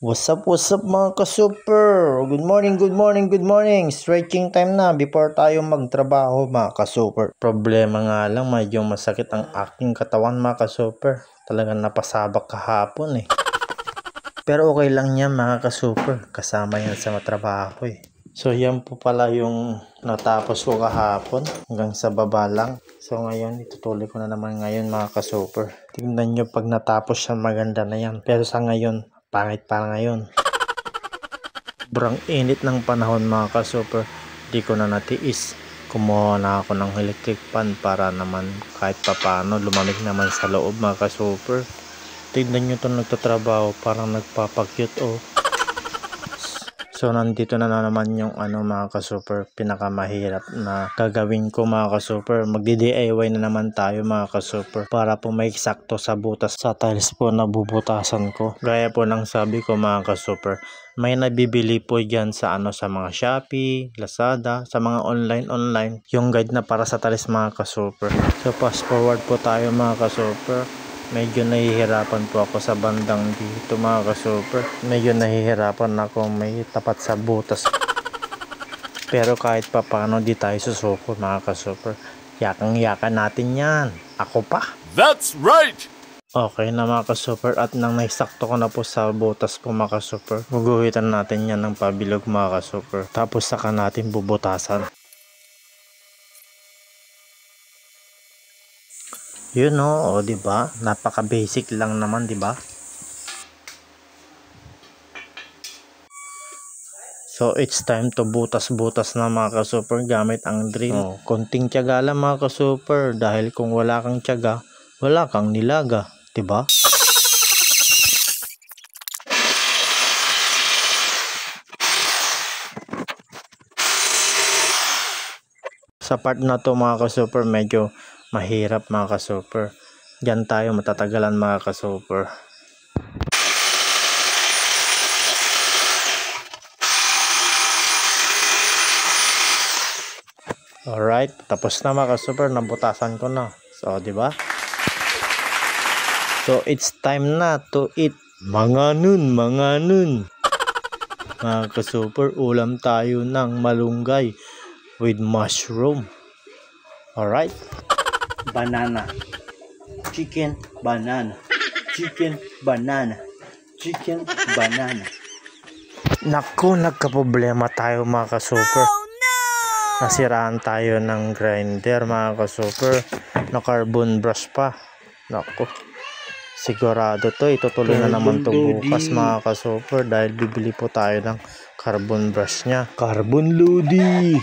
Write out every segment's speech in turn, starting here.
What's up mga ka-super? Good morning, good morning, good morning. Stretching time na before tayo magtrabaho mga ka-super. Problema nga lang, medyo masakit ang aking katawan mga ka-super. Talagang napasabak kahapon eh. Pero okay lang yan mga ka-super. Kasama yan sa matrabaho eh. So yan po pala yung natapos ko kahapon hanggang sa baba lang. So ngayon itutuloy ko na naman ngayon mga ka-super. Tingnan nyo pag natapos siya maganda na yan. Pero sa ngayon pangit pa ngayon. Sobrang init ng panahon mga ka-super. Di ko na natiis. Kumuha na ako ng electric fan para naman kahit papano lumamig naman sa loob mga ka-super. Tignan nyo itong nagtatrabaho, parang nagpapakyut oh. So nandito na naman yung mga ka-super, pinakamahirap na gagawin ko mga ka-super. Magdi-DIY na naman tayo mga ka-super para po may eksakto sa butas sa tiles po na bubutasan ko. Gaya po ng sabi ko mga ka-super, may nabibili po dyan sa sa mga Shopee, Lazada, sa mga online yung guide na para sa tiles mga ka-super. So fast forward po tayo mga ka-super. Medyo nahihirapan po ako sa bandang dito mga ka-super. Medyo nahihirapan ako may tapat sa butas. Pero kahit pa paano di tayo susuko mga ka-super. Yakang-yakan natin yan. Ako pa. That's right! Okay na mga ka-super, at nang naisakto ko na po sa butas po mga ka-super, guguhitan natin yan ng pabilog mga ka-super. Tapos saka natin bubutasan. Yun o, diba? Napaka-basic lang naman, diba? So, it's time to butas-butas na mga ka-super gamit ang drill. Konting tiyaga lang mga ka-super, dahil kung wala kang tiyaga, wala kang nilaga, diba? Sa part na to mga ka-super, medyo mahirap mga ka-super. Diyan tayo matatagalan mga ka-super. Alright, tapos na mga ka-super, nabutasan ko na. So, di ba? So, it's time na to eat. Mga nun. Mga ka-super, ulam tayo ng malunggay with mushroom. Alright? Banana. Chicken, banana. Chicken, banana. Chicken, banana. Naku, nagka-problema tayo mga ka-super. Nasiraan tayo ng grinder mga ka-super. Na carbon brush pa. Naku, sigurado to itutuloy na naman to bukas mga ka-super, dahil bibili po tayo ng carbon brush nya. Carbon Lodi.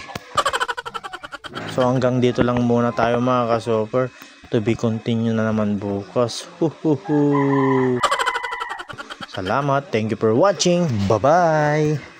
So hanggang dito lang muna tayo mga ka-super. To be continue na naman bukas. Salamat, thank you for watching. Bye bye.